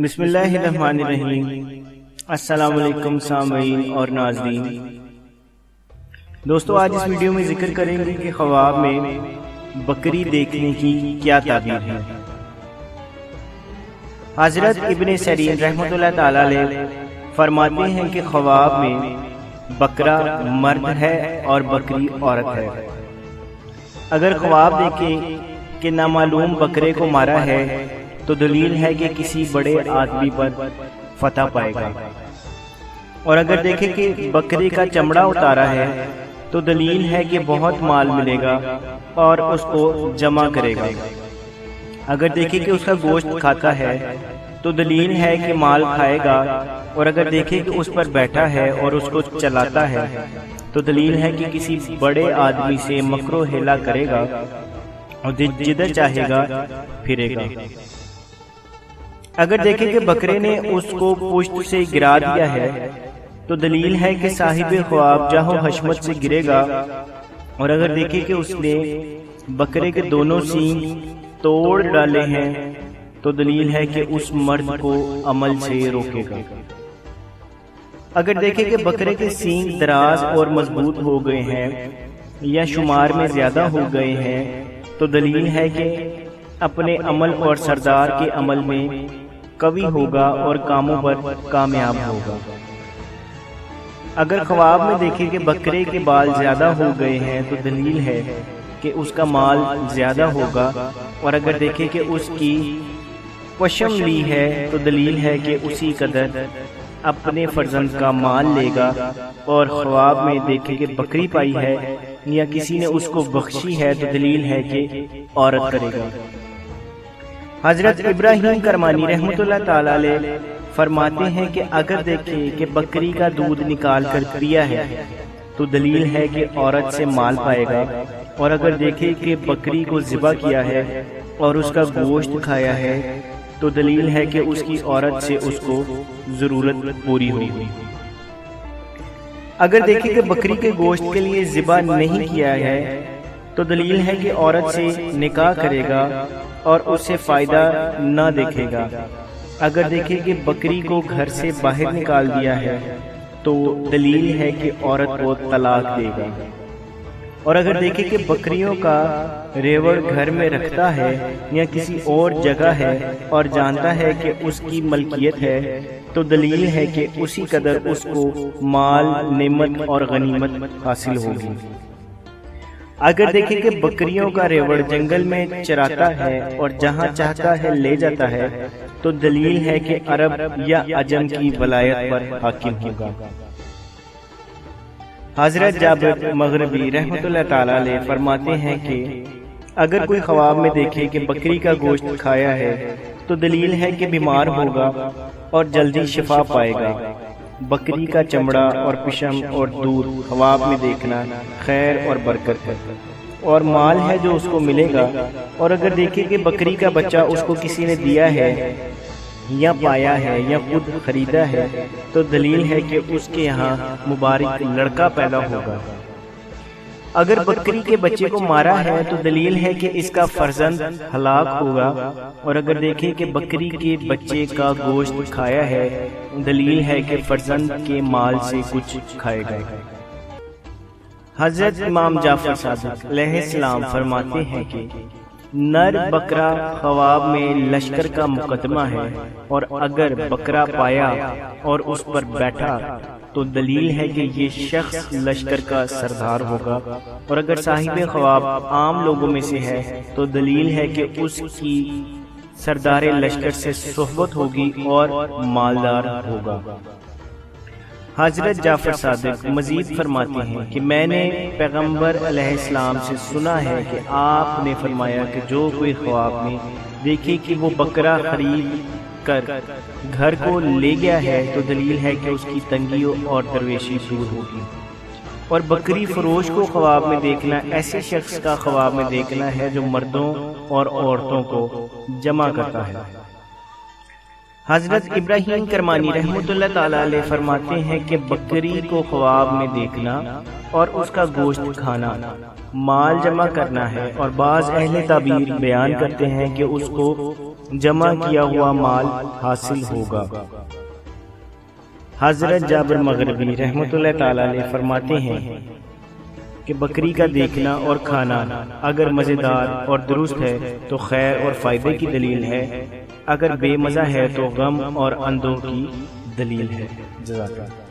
بسم اللہ الرحمن الرحیم۔ السلام علیکم سامعین اور ناظرین۔ دوستو، آج اس ویڈیو میں ذکر کریں گے کہ خواب میں بکری دیکھنے کی کیا تعبیر ہے۔ حضرت ابن سیرین رحمۃ اللہ تعالی علیہ فرماتے ہیں کہ خواب میں بکرا مرد ہے اور بکری عورت ہے۔ اگر خواب دیکھیں کہ نامعلوم بکرے کو مارا ہے تو دلیل ہے کہ کسی بڑے آدمی پر فتح پائے گا، اور اگر دیکھیں کہ بکرے کا چمڑا اتارا ہے تو دلیل ہے کہ بہت مال ملے گا اور اس کو جمع کرے گا۔ اگر دیکھیں کہ اس کا گوشت کھاتا ہے تو دلیل ہے کہ مال کھائے گا، اور اگر دیکھیں کہ اس پر بیٹھا ہے اور اس کو چلاتا ہے تو دلیل ہے کہ کسی بڑے آدمی سے مکر و حیلہ کرے گا اور جدھر چاہے گا پھرے گا۔ اگر دیکھیں کہ بکرے نے اس کو پشت سے گرا دیا ہے تو دلیل ہے کہ صاحب خواب جاہ و حشمت سے گرے گا، اور اگر دیکھیں کہ اس نے بکرے کے دونوں سینگ توڑ ڈالے ہیں تو دلیل ہے کہ اس مرد کو عمل سے روکے گا۔ اگر دیکھیں کہ بکرے کے سینگ دراز اور مضبوط ہو گئے ہیں یا شمار میں زیادہ ہو گئے ہیں تو دلیل ہے کہ اپنے عمل اور سردار کے عمل میں قوی ہوگا اور کاموں پر کامیاب ہوگا۔ اگر خواب میں دیکھیں کہ بکرے کے بال زیادہ ہو گئے ہیں تو دلیل ہے کہ اس کا مال زیادہ ہوگا، اور اگر دیکھیں کہ اس کی پشم لی ہے تو دلیل ہے کہ اسی قدر اپنے فرزند کا مال لے گا، اور خواب میں دیکھیں کہ بکری پائی ہے یا کسی نے اس کو بخشی ہے تو دلیل ہے کہ عورت کرے گا۔ حضرت ابراہیم کرمانی رحمۃ اللہ تعالی علیہ فرماتے ہیں کہ اگر دیکھیں کہ بکری کا دودھ نکال کر پیا ہے تو دلیل ہے کہ عورت سے مال پائے گا، اور اگر دیکھیں کہ بکری کو ذبح کیا ہے اور اس کا گوشت کھایا ہے تو دلیل ہے کہ اس کی عورت سے اس کو ضرورت پوری ہوگی۔ اگر دیکھیں کہ بکری کے گوشت کے لیے ذبح نہیں کیا ہے تو دلیل ہے کہ عورت سے نکاح کرے گا اور اس سے فائدہ نہ دیکھے گا۔ اگر دیکھیں کہ بکری کو گھر سے باہر نکال دیا ہے تو دلیل ہے کہ عورت کو طلاق دے گا، اور اگر دیکھیں کہ بکریوں کا ریوڑ گھر میں رکھتا ہے یا کسی اور جگہ ہے اور جانتا ہے کہ اس کی ملکیت ہے تو دلیل ہے کہ اسی قدر اس کو مال، نعمت اور غنیمت حاصل ہوگی۔ اگر دیکھیں کہ بکریوں کا ریوڑ جنگل میں چراتا ہے اور جہاں چاہتا ہے لے جاتا ہے تو دلیل ہے کہ عرب یا عجم کی ولایت پر حاکم ہوگا۔ حضرت جابر مغربی رحمۃ اللہ تعالی علیہ فرماتے ہیں کہ اگر کوئی خواب میں دیکھے کہ بکری کا گوشت کھایا ہے تو دلیل ہے کہ بیمار ہوگا اور جلدی شفا پائے گا۔ بکری کا چمڑا اور پشم اور دودھ خواب میں دیکھنا خیر اور برکت ہے، اور مال ہے جو اس کو ملے گا، اور اگر دیکھیں کہ بکری کا بچہ اس کو کسی نے دیا ہے یا پایا ہے یا خود خریدا ہے تو دلیل ہے کہ اس کے یہاں مبارک لڑکا پیدا ہوگا۔ اگر بکری کے بچے کو مارا ہے تو دلیل ہے کہ اس کا فرزند ہلاک ہوگا، اور اگر دیکھیں کہ بکری کے بچے کا گوشت کھایا ہے دلیل ہے کہ فرزند کے مال سے کچھ کھائے گا۔ حضرت امام جعفر صادق علیہ السلام فرماتے ہیں کہ نر بکرا خواب میں لشکر کا مقدمہ ہے، اور اگر بکرا پایا اور اس پر بیٹھا تو دلیل ہے کہ یہ شخص لشکر کا سردار ہوگا، اور اگر صاحب خواب عام لوگوں میں سے ہے تو دلیل ہے کہ اس کی سردار لشکر سے صحبت ہوگی اور مالدار ہوگا۔ حضرت جعفر صادق مزید فرماتے ہیں کہ میں نے پیغمبر علیہ السلام سے سنا ہے کہ آپ نے فرمایا کہ جو کوئی خواب میں دیکھے کہ وہ بکرا خرید کر گھر کو لے گیا ہے تو دلیل ہے کہ اس کی تنگی اور درویشی دور ہوگی، اور بکری فروش کو خواب میں دیکھنا ایسے شخص کا خواب میں دیکھنا ہے جو مردوں اور عورتوں کو جمع کرتا ہے۔ حضرت ابراہیم کرمانی رحمۃ اللہ تعالی علیہ فرماتے ہیں کہ بکری کو خواب میں دیکھنا اور اس کا گوشت کھانا مال جمع کرنا ہے، اور بعض اہل تعبیر بیان کرتے ہیں کہ اس کو جمع کیا ہوا مال حاصل ہوگا۔ حضرت جابر مغربی رحمۃ اللہ تعالی علیہ فرماتے ہیں کہ بکری کا دیکھنا اور کھانا اگر مزیدار اور درست ہے تو خیر اور فائدے کی دلیل ہے، اگر بے مزہ ہے تو غم اور اندوہ کی دلیل ہے۔ جزاک اللہ۔